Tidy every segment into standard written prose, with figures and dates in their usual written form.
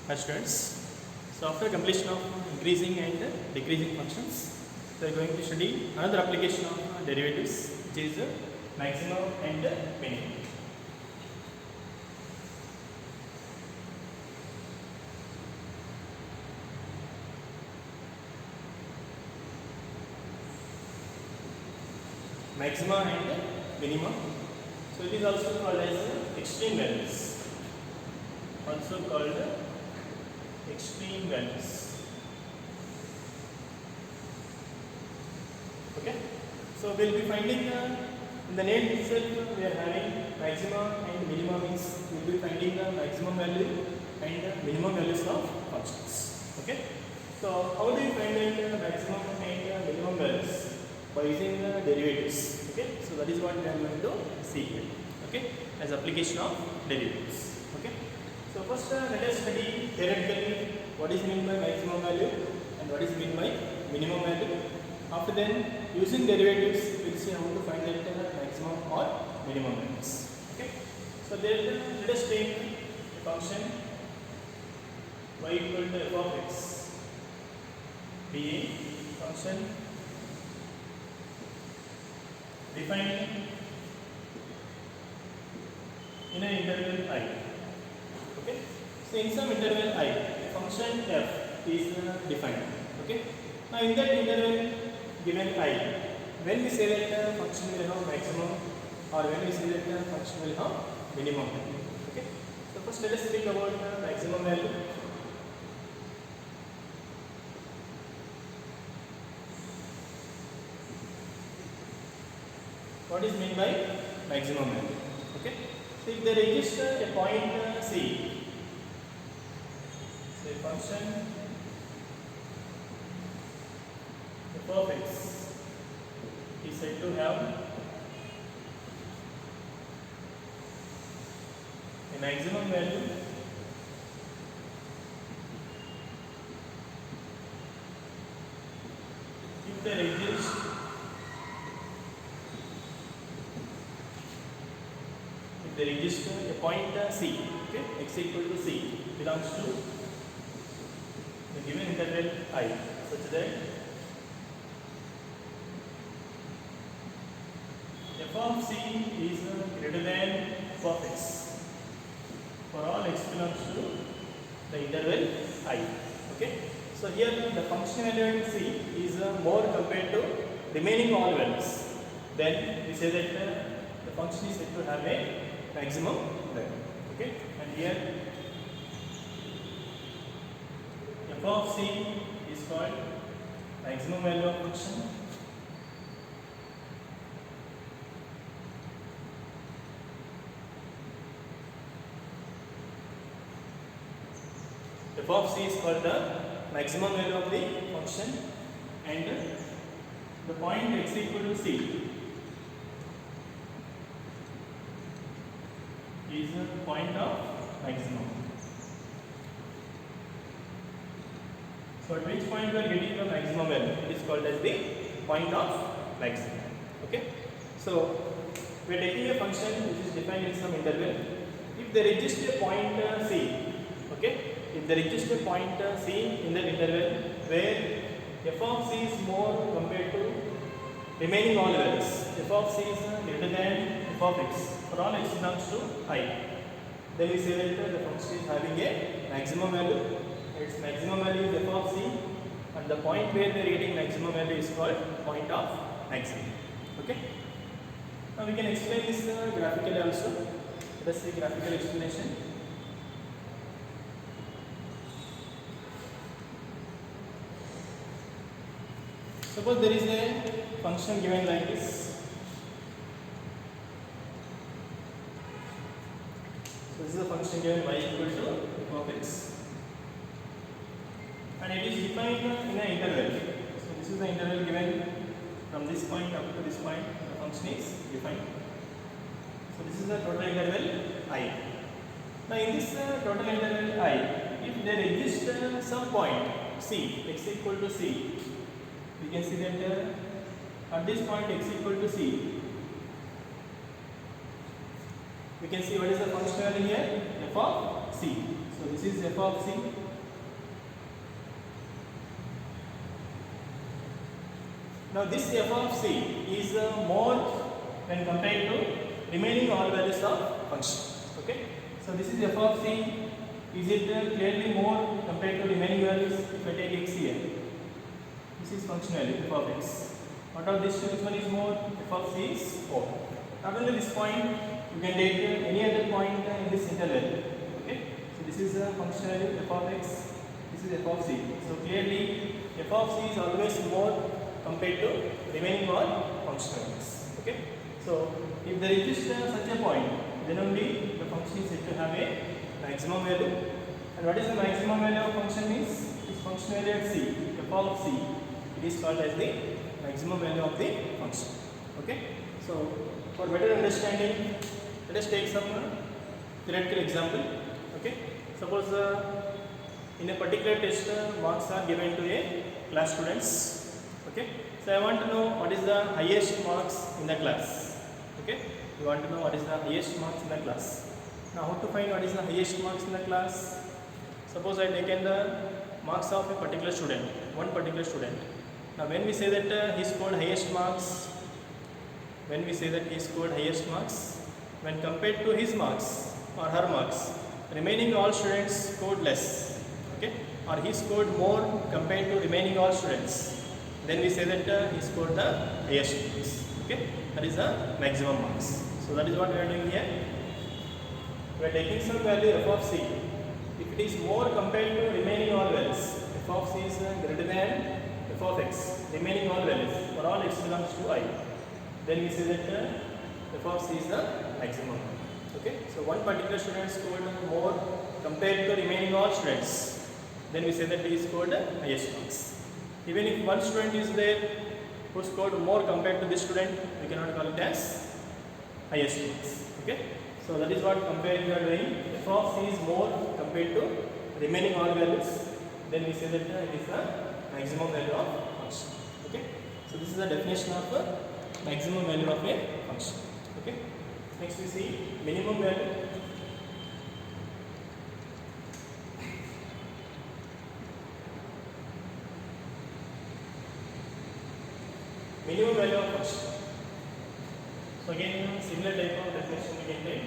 Hi students. So after completion of increasing and decreasing functions, we are going to study another application of derivatives, which is maximum and minimum. Maxima and minimum. So it is also called as extreme values. Also called extreme values. Okay. So we'll be finding in the name itself we are having maximum and minimum means we will be finding the maximum value and minimum values of functions. Okay. So how do you find the maximum and minimum values? By using the derivatives. Okay. So that is what we are going to see here. Okay. As application of derivatives. Okay. So first let us study theoretically what is meant by maximum value and what is meant by minimum value. After then using derivatives we will see how to find that maximum or minimum values. Okay. So then let us take a function y equal to f of x be a function defined in an interval I. Okay. So in some interval I, function f is defined. Okay. Now in that interval given I, when we say that function will have maximum or when we say that function will have minimum. Okay. So first let us speak about maximum value. What is meant by maximum value? Okay. So if there exists a point C, so a function f of x is said to have a maximum value if there exists a point C, okay, x equal to C belongs to the given interval I, such that f of C is greater than f of x for all x belongs to the interval I. Okay. So here the function element C is more compared to remaining all values. Then we say that the function is said to have a maximum value. Okay. And here f of C is called maximum value of function. F of C is called the maximum value of the function, and the point x equal to C is the point of maximum. So at which point we are getting the maximum value, it is called as the point of maximum. Okay. So we are taking a function which is defined in some interval. If there exists a point C, okay, if there exists a point C in the interval where f of C is more compared to remaining all values, f of C is greater than f of x for all x belongs to I, then we say that the function is having a maximum value. Its maximum value is f of C, and the point where we are getting maximum value is called point of maximum. Okay. Now we can explain this graphically also. Let us see graphical explanation. Suppose there is a function given like this. So this is a function given y equal to f of x, and it is defined in an interval. So this is the interval given from this point up to this point. The function is defined. So this is the total interval I. Now in this total interval I, if there exists some point C, x equal to C, we can see that at this point x equal to C, we can see what is the function value here, f of C. So So this is f of c. Now this f of c is more when compared to remaining all values of function. Okay. So this is f of c. Is it clearly more compared to remaining values? If I take x here, this is function value f of x. What of this two? Which one is more? F of c is more. Not only this point, you can take any other point in this interval. Okay. So this is a function value f of x. This is f of c. So clearly, f of c is always more compared to remaining all function values. Okay. So if there exists such a point, then only the function is said to have a maximum value. And what is the maximum value of function is? This function value at c, f of c. It is called as the maximum value of the function. Okay. So for better understanding, let us take some theoretical example. Okay. Suppose in a particular test, marks are given to a class students. Okay. So I want to know what is the highest marks in the class. Okay. You want to know what is the highest marks in the class. Now how to find what is the highest marks in the class? Suppose I taken the marks of a particular student, one particular student. Now when we say that he scored highest marks, when compared to his marks or her marks, remaining all students scored less. Okay. Or he scored more compared to remaining all students. Then we say that he scored the highest marks. Okay. That is the maximum marks. So that is what we are doing here. We are taking some value f of c. If it is more compared to remaining all values, f of c is greater than f of x, remaining all values for all x belongs to I, then we say that f of c is the maximum. Okay. So one particular student scored more compared to remaining all students, then we say that he scored the highest marks. Even if one student is there who scored more compared to this student, we cannot call it as highest marks. Okay. So that is what comparing we are doing. F of c is more compared to remaining all values, then we say that it is the maximum value of function. Okay. So this is the definition of maximum value of a function. Okay. Next we see minimum value. Minimum value of function. So again, similar type of definition we can take.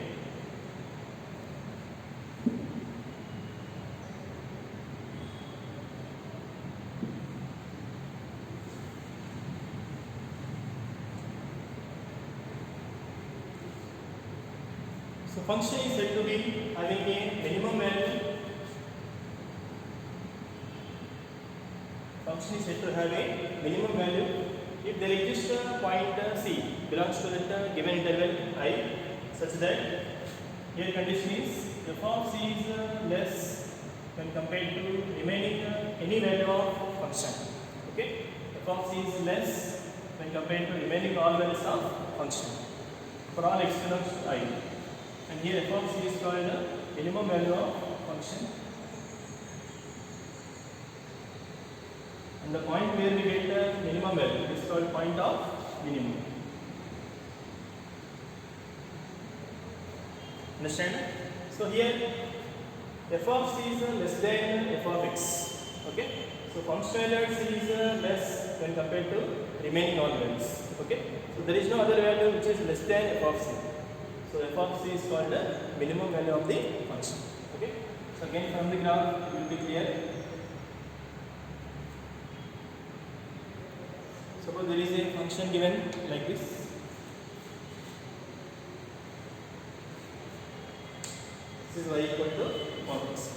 So function is said to be having a minimum value. Function is said to have a minimum value if there exists a point c belongs to that given interval I, such that here condition is f of c is less when compared to remaining any value of function. Okay, f of c is less when compared to remaining all values of function for all x belongs to I. And here f of c is called the minimum value of function. And the point where we get the minimum value is called point of minimum. Understand? So here f of c is less than f of x. Okay. So function value at c is less when compared to remaining all values. Okay. So there is no other value which is less than f of c. So f of c is called the minimum value of the function. Okay. So again from the graph it will be clear. Suppose there is a function given like this. This is y equal to 1x.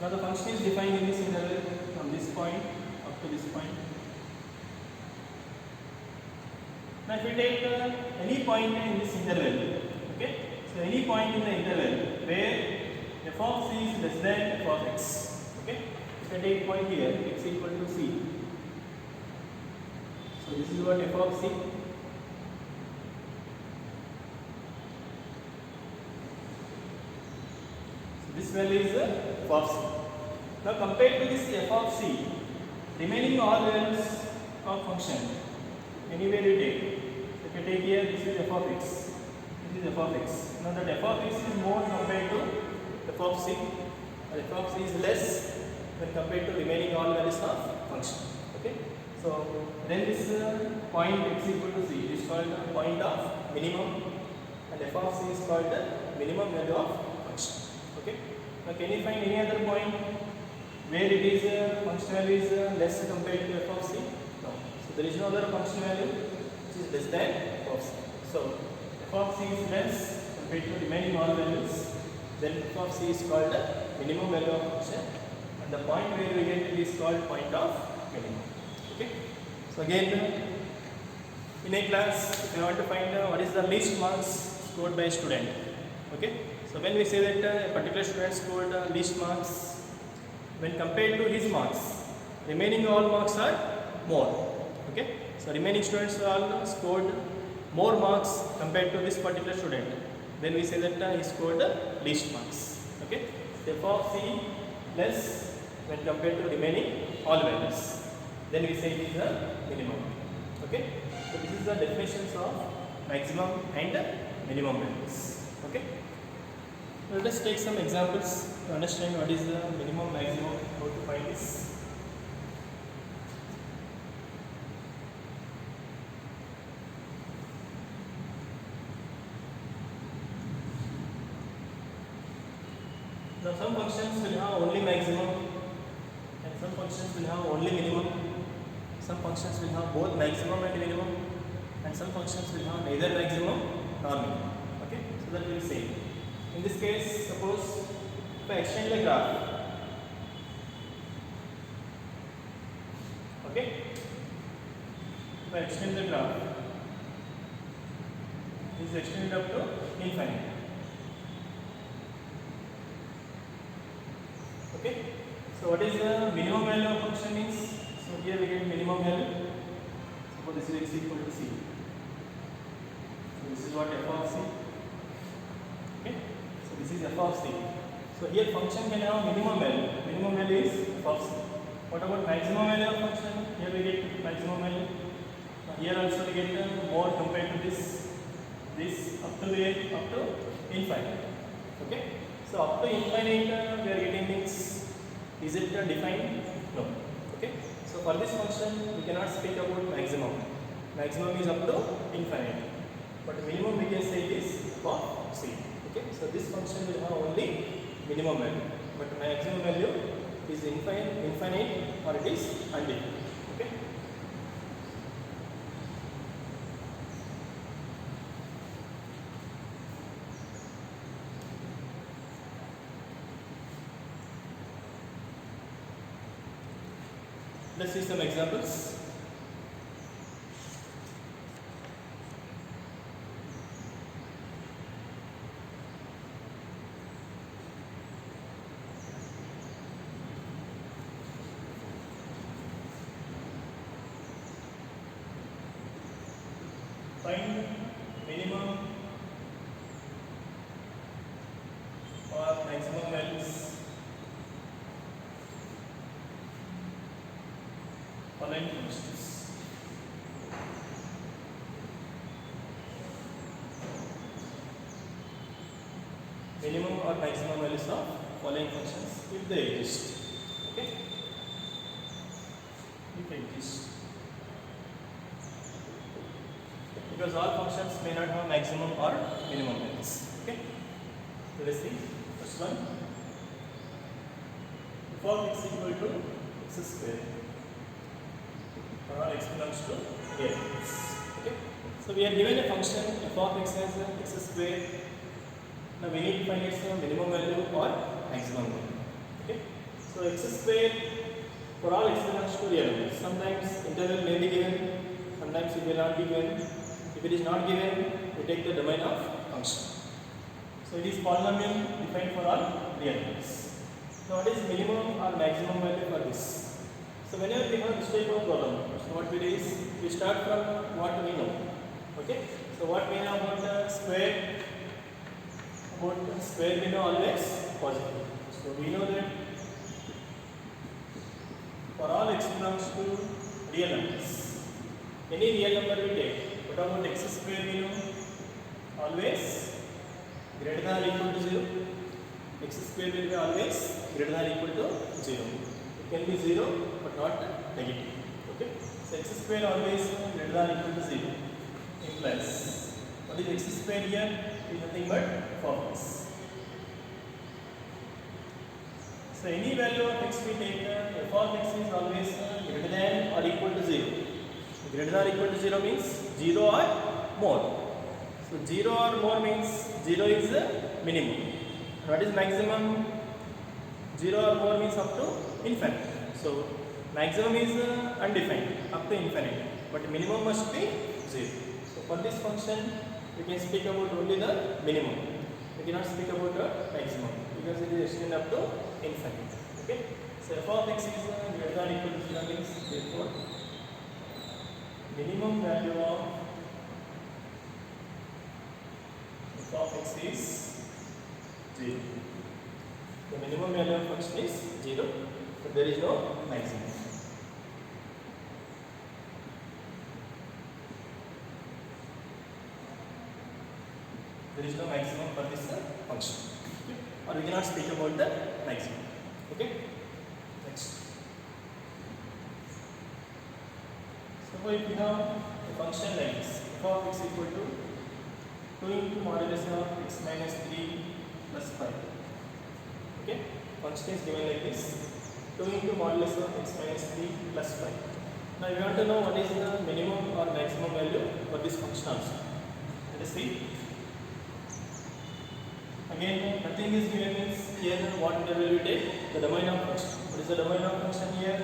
Now the function is defined in this interval from this point up to this point. Now if we take any point in this interval, okay, so any point in the interval where f of c is less than f of x, okay, if I take point here, x equal to c, so this is what f of c. So this value is f of c. Now compared to this f of c, remaining all values of function, anywhere you take. If you take here, this is f of x, This is f of x. Now that f of x is more compared to f of c, and f of c is less when compared to remaining all values of function. Okay. So then this point x equal to c is called the point of minimum, and f of c is called the minimum value of function. Okay. Now can you find any other point where it is function value is less compared to f of c? No. So there is no other function value which is less than f of c. So f of c is less compared to remaining all values, then f of c is called the minimum value of function, and the point where we get it is called point of minimum. Okay. So again, in a class, if you want to find what is the least marks scored by a student. Okay. So when we say that a particular student scored least marks, when compared to his marks, remaining all marks are more. Okay. So remaining students all scored more marks compared to this particular student. Then we say that he scored the least marks. Okay. So f of c less when compared to remaining all values. Then we say it is a minimum. Okay. So this is the definitions of maximum and minimum values. Okay. Let us take some examples to understand what is the minimum, maximum, how to find this. Now some functions will have only maximum and some functions will have only minimum. Some functions will have both maximum and minimum, and some functions will have neither maximum nor minimum. Okay, so that we will say. In this case, suppose if I extend the graph, okay, if I extend the graph, this is extended up to infinite. Okay, so what is the minimum value of function is? So here we get minimum value. Suppose this is x equal to c. So this is what f of c. Okay, so this is f of c. So here function can have minimum value. Minimum value is f of c. What about maximum value of function? Here we get maximum value. Here also we get more compared to this. This up to where? Up to infinite. Okay. So up to infinite we are getting things. Is it defined? No. Okay. So for this function we cannot speak about maximum. Maximum is up to infinite. But minimum we can say it is for c. Okay. So this function will have only minimum value. But maximum value is infinite or it is undefined. Okay. Let's see some examples. Find minimum or maximum values following functions. Minimum or maximum values of following functions if they exist. Okay? If they exist. Because all functions may not have maximum or minimum values. Okay? So let's see. First one. F of x equal to x square. For all x belongs to a. Okay? So we are given a function f of x as x square. Now we need to find its minimum value or maximum value. Okay? So x square for all x belongs to real numbers. Sometimes interval may be given, sometimes it will not be given. If it is not given, we take the domain of function. So it is polynomial defined for all real numbers. Now what is minimum or maximum value for this? So whenever we have this type of problem, so what we do is we start from what we know. Okay? So what we know about the square? About the square we know always positive. So we know that for all x belongs to real numbers, any real number we take. What about x square we know? always greater than or equal to 0. X square will be always greater than or equal to 0. It can be 0 but not negative. Okay. So x square always greater than or equal to 0 implies what is x square here is nothing but f of x. So any value of x we take f of x is always greater than or equal to 0. Greater than or equal to 0 means 0 or more. So 0 or more means 0 is the minimum. What is maximum? 0 or more means up to infinite. So maximum is undefined up to infinite, but minimum must be 0. So for this function we can speak about only the minimum. We cannot speak about the maximum because it is extended up to infinite. Okay. So f of x is greater than or equal to 0 means therefore minimum value of f of x is 0. The minimum value of function is 0, but there is no maximum. There is no maximum for this function. Okay. Or we cannot speak about the maximum. Okay. Next. So if we have a function like this, f of x equal to 2 into modulus of x minus 3 plus 5. Okay, function is given like this, 2 into modulus of x minus 3 plus 5. Now we want to know what is the minimum or maximum value for this function also. Let us see. Again, nothing is given means here what interval we take? The domain of function. What is the domain of function here?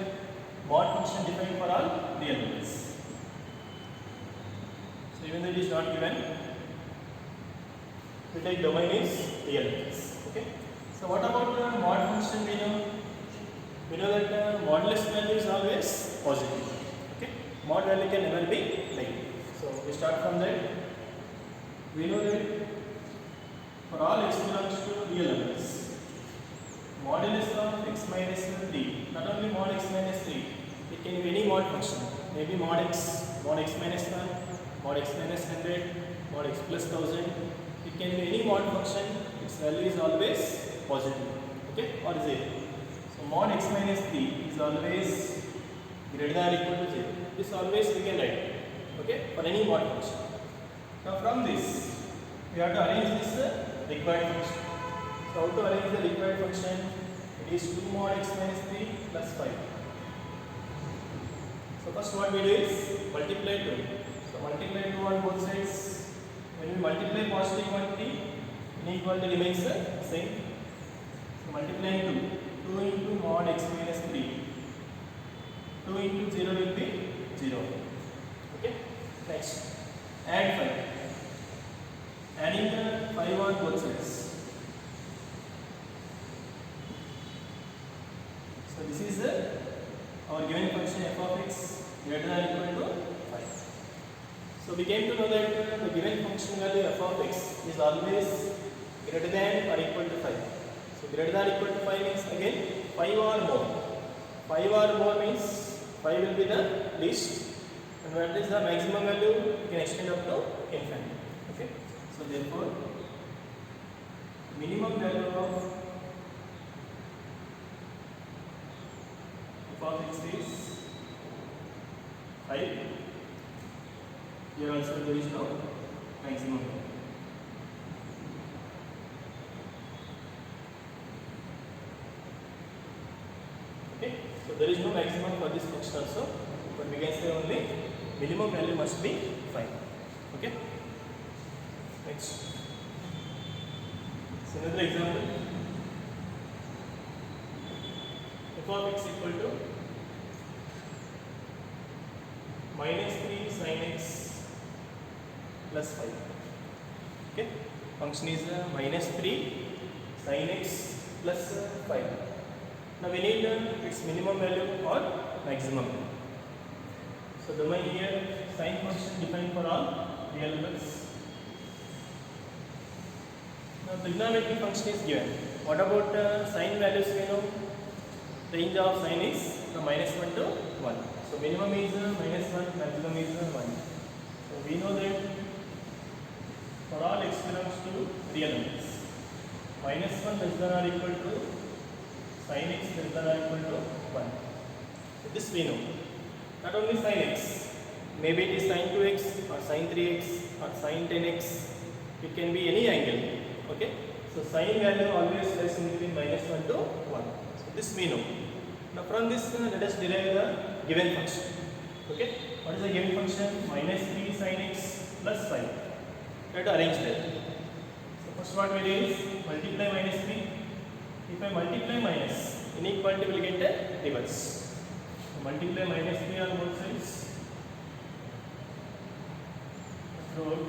Mod function defined for all real numbers. So even though it is not given, we take domain is real numbers. Okay. So what about the mod function we know? We know that modulus value is always positive. Okay. Mod value can never be negative. So we start from that. We know that for all x belongs to real numbers, modulus of x minus 3, not only mod x minus 3, it can be any mod function. Maybe mod x minus 1, mod x minus 100, mod x plus 1000. It can be any mod function, its value is always positive, okay, or 0. So mod x minus 3 is always greater than or equal to 0. This always we can write, okay, for any mod function. Now from this, we have to arrange this required function. So how to arrange the required function? It is 2 mod x minus 3 plus 5. So first what we do is multiply 2. So multiply 2 on both sides. When we multiply positive quantity, inequality remains the same. So multiplying 2 into mod x minus 3. 2 into 0 will be 0. Okay. Next, add 5. Adding the 5 on both sides. So this is our given function f of x greater than or equal to 5. So we came to know that the given function value f of x is always greater than or equal to 5. So greater than or equal to 5 means again 5 or more. 5 or more means 5 will be the least, and what is the maximum value? You can extend up to infinite. Okay. So therefore, minimum value of f of x is 5. Here also there is no maximum value. Okay, so there is no maximum for this function also, but we can say only minimum value must be 5. Okay. Next, so another example. F of x equal to minus 3 sin x plus 5. Okay, function is minus 3 sin x plus 5. Now we need its minimum value or maximum value. So domain here, sin function defined for all real numbers. Now trigonometric function is given. What about sin values? We know range of sin is from minus 1 to 1. So minimum is minus 1, maximum is 1. So we know that for all x belongs to real numbers. -1 less than or equal to sin x less than or equal to 1. So this we know. Not only sin x, maybe it is sin 2x or sin 3x or sin 10x. It can be any angle. Okay. So sin value always lies in between -1 to 1. So this we know. Now from this let us derive the given function. Okay. What is the given function? -3 sin x plus 5. Try to arrange that. So first what we do is multiply -3. If I multiply minus, inequality will get a reverse. So multiply -3 on both sides. Root.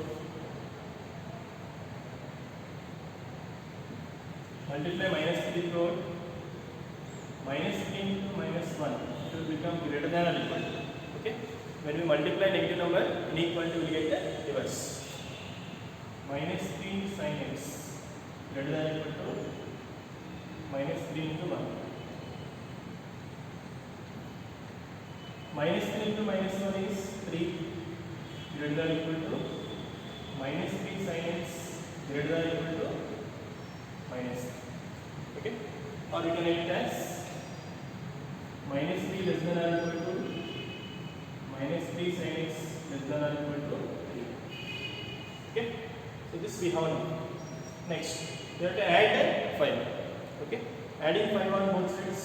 Multiply -3 root. -3 into -1. It will become greater than or equal to. Okay. When we multiply negative number, inequality will get a reverse. -3 sin x greater than or equal to -3 into 1. -3 into -1 is 3 greater than or equal to -3 sin x greater than or equal to -3. Okay. Or you can write it as -3 less than or equal to -3 sin x less than or equal to 3. Okay. So this we have now. Next, we have to add 5. Okay. Adding 5 on both sides.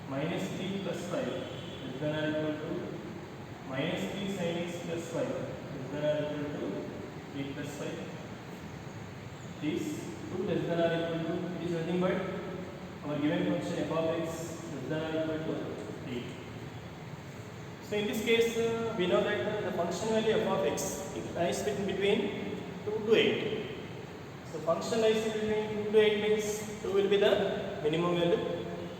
-3 plus 5 less than or equal to -3 sin x plus 5 less than or equal to 8 plus 5. This 2 less than or equal to, it is nothing but our given function f of x less than or equal to 8. So in this case, we know that the function value f of x lies between 2 to 8. So function lies between 2 to 8 means 2 will be the minimum value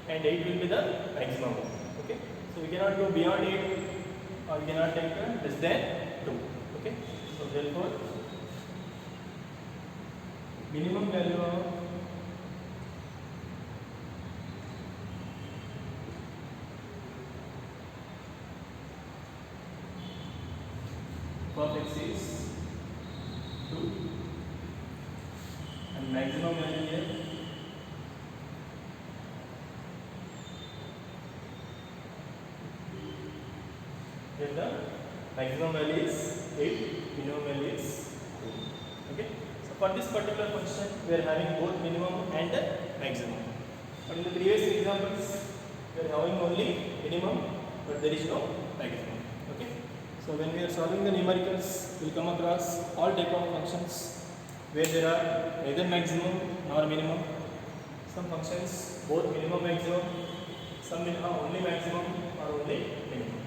and 8 will be the maximum value. Okay. So we cannot go beyond 8 or we cannot take less than 2. Okay. So therefore, minimum value of x is 2 and maximum value here the maximum value is 8, minimum value is 2. Okay. So for this particular function, we are having both minimum and maximum. But in the previous examples, we are having only minimum, but there is no maximum. Okay. So when we are solving the numericals, we will come across all type of functions where there are neither maximum nor minimum. Some functions both minimum maximum, some will have only maximum or only minimum.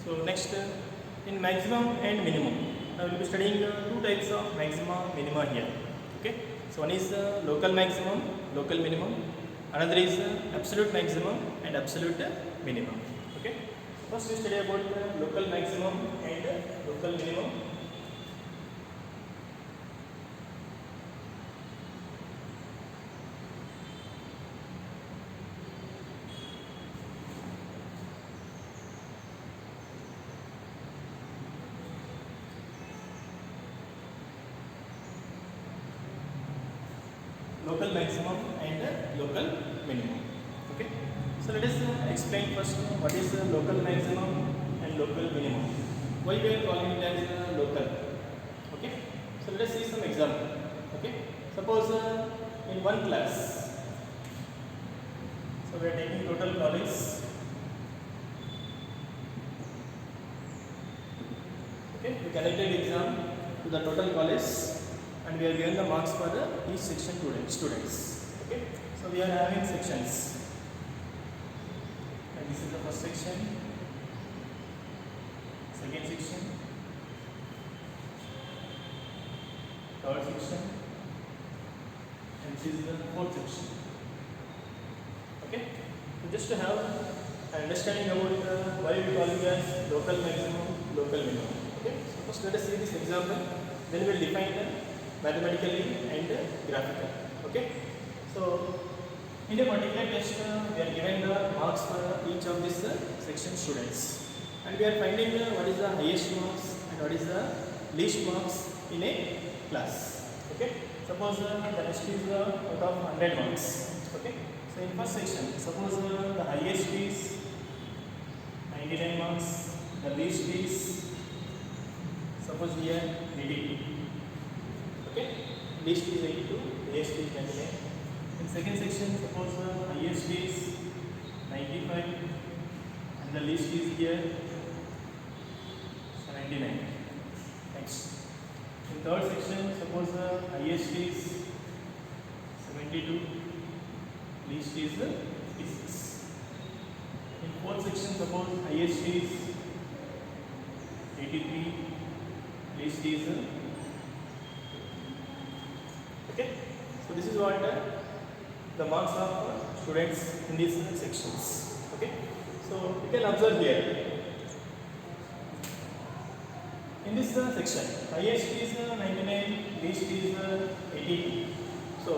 So next, in maximum and minimum, I will be studying two types of maxima, minima here. Okay. So one is local maximum, local minimum. Another is absolute maximum and absolute minimum. Okay. So first we study about local maximum and local minimum. Local maximum and local minimum. Okay. So let us explain first what is local maximum and local minimum. Why we are calling it as local? Okay. So let us see some example. Okay. Suppose in one class, so we are taking total college. conducted exam to the total college, and we are given the marks for the each section students. Okay, so we are having sections, and this is the first section, second section, third section, and this is the fourth section. Okay, so just to have an understanding about why we call it as local maximum, local minimum. Okay, so first let us see this example, then we will define the mathematically and graphically. Okay, so in a particular test we are given the marks for each of these section students, and we are finding what is the highest marks and what is the least marks in a class. Okay, suppose the test is out of 100 marks. Okay, so in first section, suppose the highest is 99 marks, the least is suppose here 82. Okay, least is 82, highest is 99. In second section, suppose highest is 95 and the least is here 99. Next, in third section, suppose highest is 72, least is 56. In fourth section, suppose highest is 83, least is 50. Okay, so this is what the marks of students in these sections. Okay, so you can observe here in this section, highest is 99, least is 80. So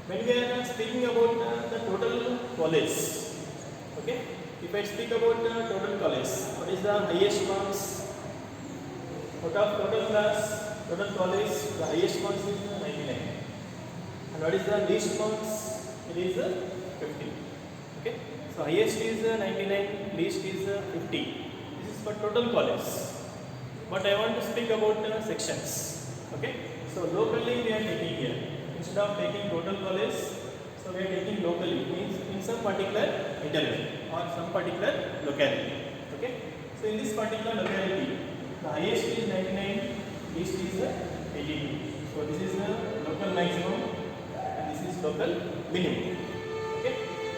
when we are speaking about the total college, okay, if I speak about the total college, what is the highest marks out of total class, total college? The highest marks is 99, and what is the least marks? It is 50. Okay, so highest is 99, least is 50. This is for total college. But I want to speak about sections. Okay, so locally we are taking here, instead of taking total college, so we are taking locally, means in some particular interval or some particular locality. Okay, so in this particular locality, the highest is 99, least is 82. So this is the local maximum and this is local minimum. Okay,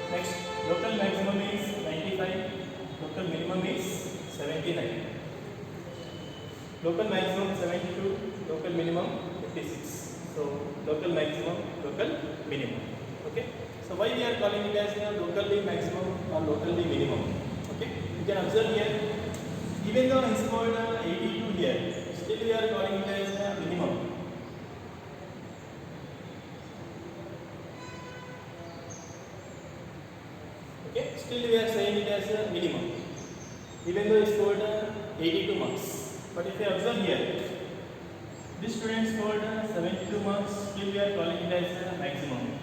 next, local maximum is 95, local minimum is 79. Local maximum 72, local minimum 56. So local maximum, local minimum. Okay, so why we are calling it as locally maximum or locally minimum? Okay, you can observe here, even though I scored 82 here, still we are calling it as minimum. Okay, still we are saying it as a minimum, even though I scored 82 marks. But if you observe here, this student scored 72 marks, still we are calling it as a maximum.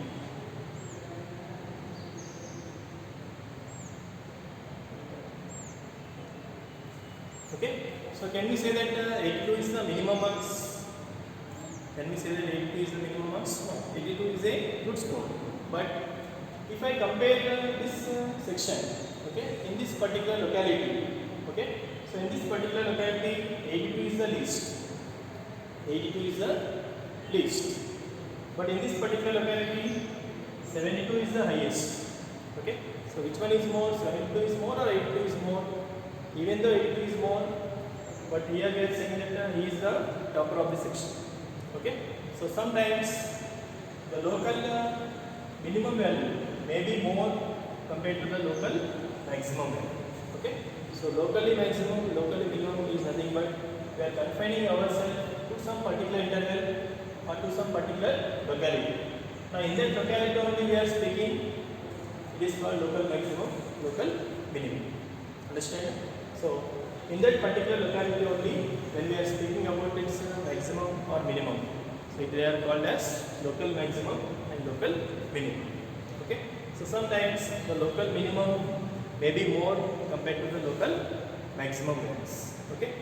Okay, so can we say that 82 is the minimum marks? Can we say that 82 is the minimum marks? No, 82 is a good score. But if I compare this section, okay, in this particular locality, okay, so in this particular locality, 82 is the least. 82 is the least. But in this particular locality, 72 is the highest. Okay, so which one is more? 72 is more or 82 is more? Even though 82 is more, but here we are saying that he is the topper of the section. Okay, so sometimes the local minimum value may be more compared to the local maximum value. Okay, so locally maximum, locally minimum is nothing but we are confining ourselves to some particular interval or to some particular locality. Now in that locality only we are speaking, it is called local maximum, local minimum. Understand? So in that particular locality only, when we are speaking about its maximum or minimum, so they are called as local maximum and local minimum. Okay, so sometimes the local minimum may be more compared to the local maximum values. Okay,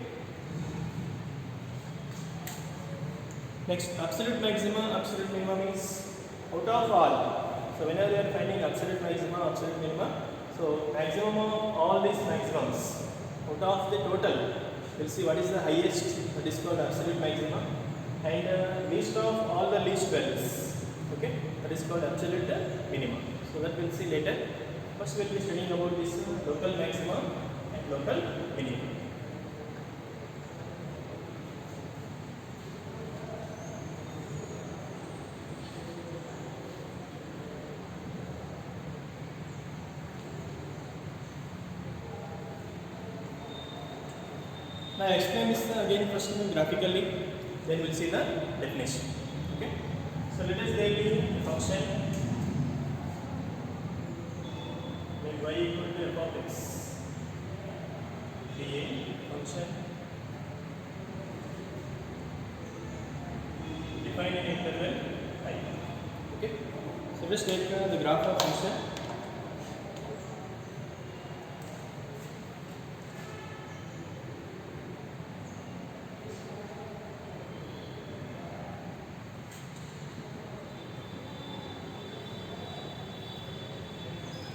next, absolute maximum, absolute minimum is out of all. So whenever we are finding absolute maximum, absolute minimum, so maximum of all these maximums out of the total, we'll see what is the highest, that is called absolute maximum, and least of all the least values, okay, that is called absolute minimum. So that we'll see later. First we'll be studying about this local maximum and local minimum. Now I explain this again first graphically, then we'll see the definition. Okay. So let us take a function when y equal to f of x. Be a function defined in interval I. Okay. So just take the graph of function.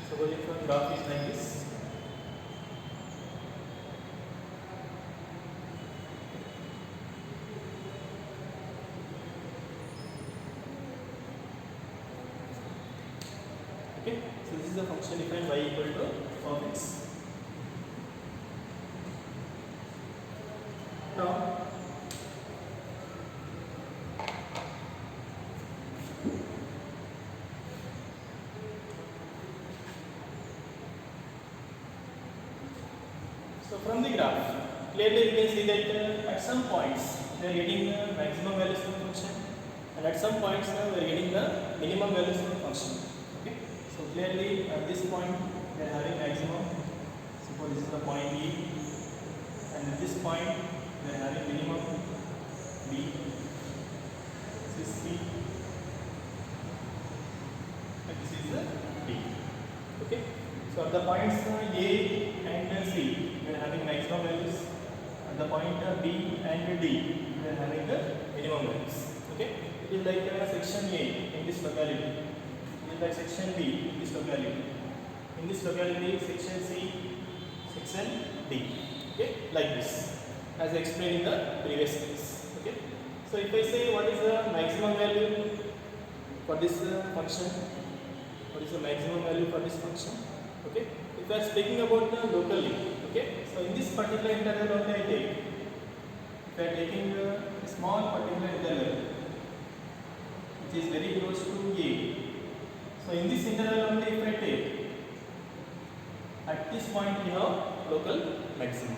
Suppose if the graph is like this, okay, so this is the function defined y equal to f of x. Now so from the graph, clearly you can see that at some points we are getting the maximum values of the function, and at some points we are getting the minimum values of the function. Okay, so clearly at this point we are having maximum. Suppose this is the point E, and at this point we are having minimum B. This is C, and this is the D. Okay, so at the points A and C, we are having maximum values. At the point B and D, we are having the minimum values. Okay, it is like section A in this locality. It is like section B in this locality. In this locality, section C, section D. Okay, like this, as I explained in the previous case. Okay, so if I say what is the maximum value for this function, what is the maximum value for this function? Okay, if we are speaking about locally, okay, so in this particular interval only I take, if I are taking a small particular interval which is very close to A, so in this interval only if I take, at this point we have local maximum.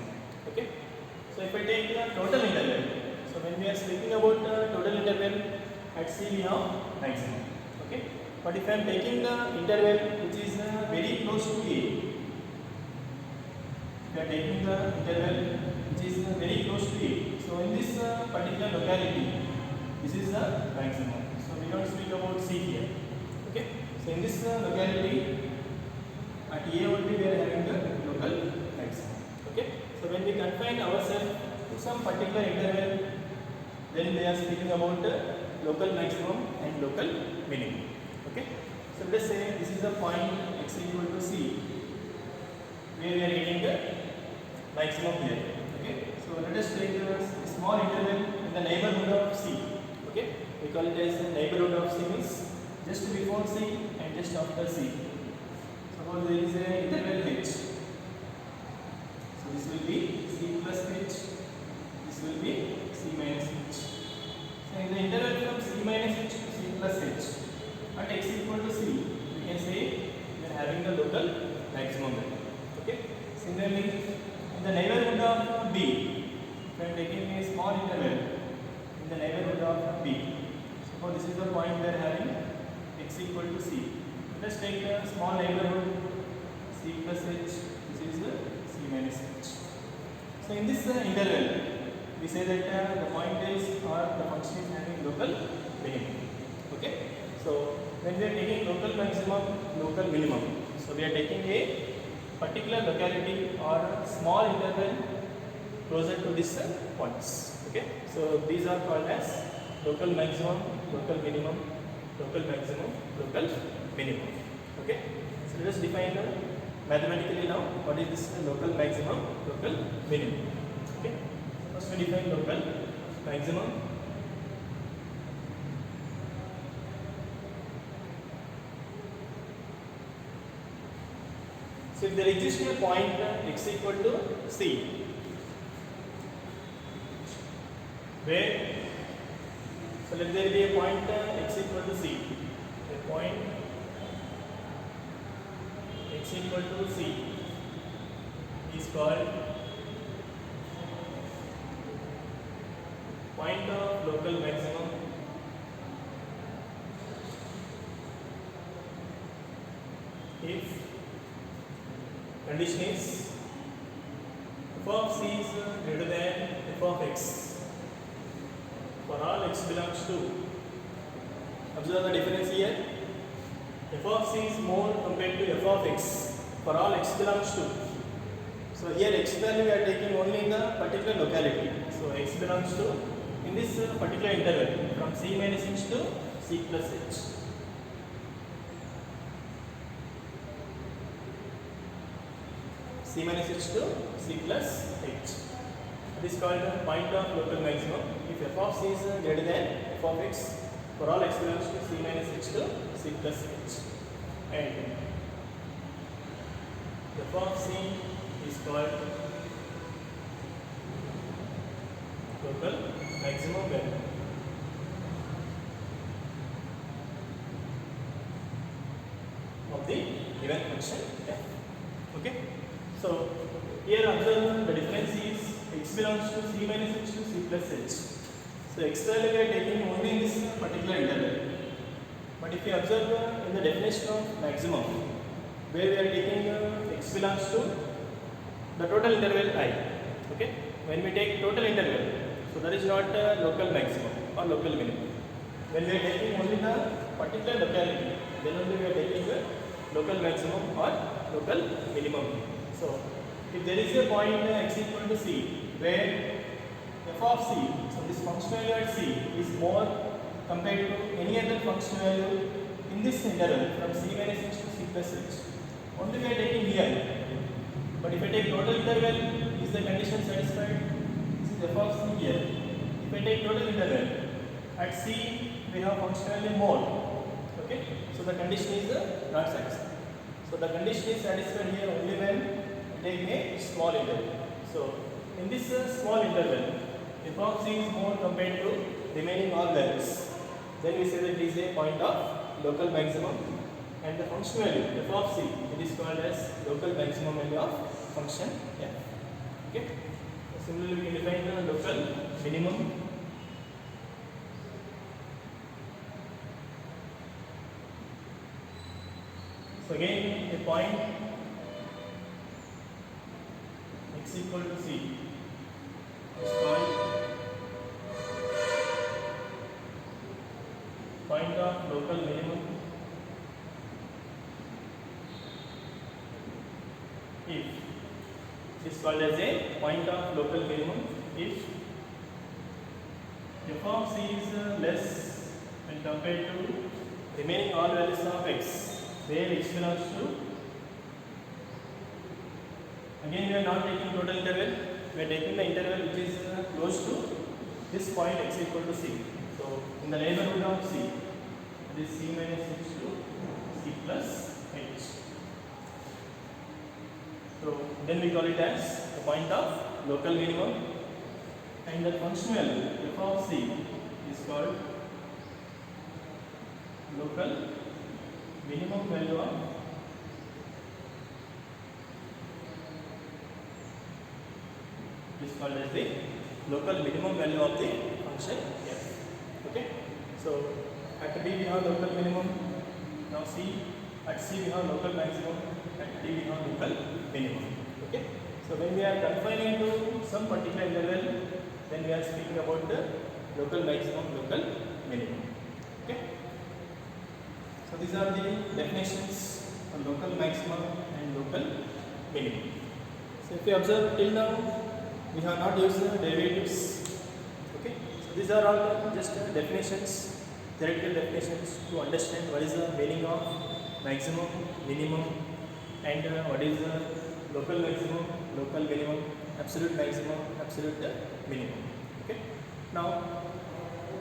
Okay, so if I take the total interval, so when we are speaking about total interval, at C we have maximum. Okay, but if I am taking the interval which is very close to A, we are taking the interval which is very close to A. So in this particular locality, this is the maximum. So we don't speak about C here. Okay. So in this locality, at A only we are having the local maximum. Okay. So when we confine ourselves to some particular interval, then we are speaking about local maximum and local minimum. Okay. So let's say this is the point x equal to C, where we are getting the maximum here. Okay, so let us take a small interval in the neighborhood of C. Okay, we call it as the neighborhood of C, means just before C and just after C. Suppose there is an interval H. So this will be C plus H. This will be C minus H. So in the interval from C minus H to C plus H, at x equal to C, we can say we are having the local maximum value. Okay. Similarly, in the neighborhood of B, if I am taking a small interval in the neighborhood of B, suppose this is the point we are having x equal to C. Let us take a small neighborhood C plus H. This is the C minus H. So in this interval, we say that the point is or the function is having local minimum. Okay. So when we are taking local maximum, local minimum, so we are taking a particular locality or small interval closer to these points. Okay, so these are called as local maximum, local minimum, local maximum, local minimum. Okay, so let us define mathematically now what is this local maximum, local minimum. Okay. First we define local maximum. So if there exists a point x equal to c, where, so let there be a point x equal to c, a point x equal to c is called point of local maximum if condition is f of c is greater than f of x for all x belongs to, observe the difference here, f of c is more compared to f of x for all x belongs to. So here x value we are taking only in the particular locality. So x belongs to in this particular interval from c minus h to c plus h. C minus h to c plus h. This is called the point of local maximum if f of c is greater than f of x for all x belongs to c minus h to c plus h, and f of c is called local maximum value. Of the given function f. Okay. So here observe the difference is x belongs to c minus h to c plus h. So x value we are taking only in this particular interval. But if you observe in the definition of maximum, where we are taking x belongs to the total interval I. Okay. When we take total interval, so that is not local maximum or local minimum. When we are taking only the particular locality, then only we are taking the local maximum or local minimum. So if there is a point x equal to c where f of c, so this function value at c is more compared to any other function value in this interval from c minus h to c plus h, only we are taking here. But if I take total interval, is the condition satisfied? This is f of c here. If I take total interval, at c we have function value more. Okay, so the condition is not satisfied. So the condition is satisfied here only when we take a small interval. So in this small interval, f of c is more compared to remaining all values, then we say that it is a point of local maximum, and the function value f of c, it is called as local maximum value of function f. Okay. Similarly, we can define the local minimum. So again, a point x equal to c is called point of local minimum if, it is called as a point of local minimum if f of c is less when compared to remaining all values of x, where x belongs to, again we are not taking total interval, we are taking the interval which is close to this point x equal to c. So in the neighborhood of c, this c minus h to c plus h. So then we call it as the point of local minimum, and the function value f of c is called local minimum value of is called as the local minimum value of the function f. Okay. So at b we have local minimum, now c, at c we have local maximum, at d we have local minimum. Okay. So when we are confining to some particular interval, then we are speaking about the local maximum, local minimum. Okay. So these are the definitions of local maximum and local minimum. So if you observe till now, we have not used the derivatives. Okay. So these are all just definitions, theoretical definitions to understand what is the meaning of maximum, minimum, and what is the local maximum, local minimum, absolute maximum, absolute minimum. Okay. Now,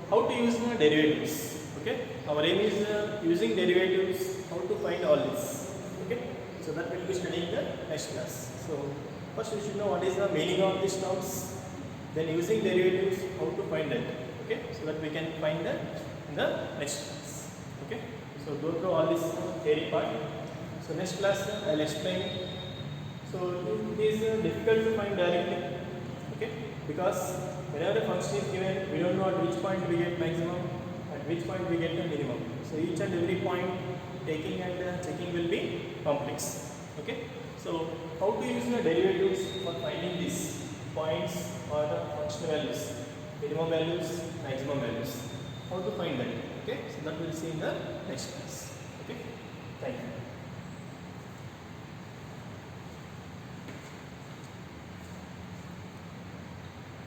how to use the derivatives? Okay. Our aim is using derivatives. How to find all this? Okay. So that we'll be studying the next class. So first we should know what is the meaning of these terms. Then using derivatives, how to find that. Okay. So that we can find that in the next class. Okay. So go through all this theory part. So next class I'll explain. So it is difficult to find directly. Okay. Because whenever a function is given, we don't know at which point we get maximum, at which point we get the minimum. So each and every point taking and checking will be complex. Okay. So how to use the derivatives for finding these points or the function values, minimum values, maximum values. How to find that? Okay. So that we'll see in the next class. Okay. Thank you.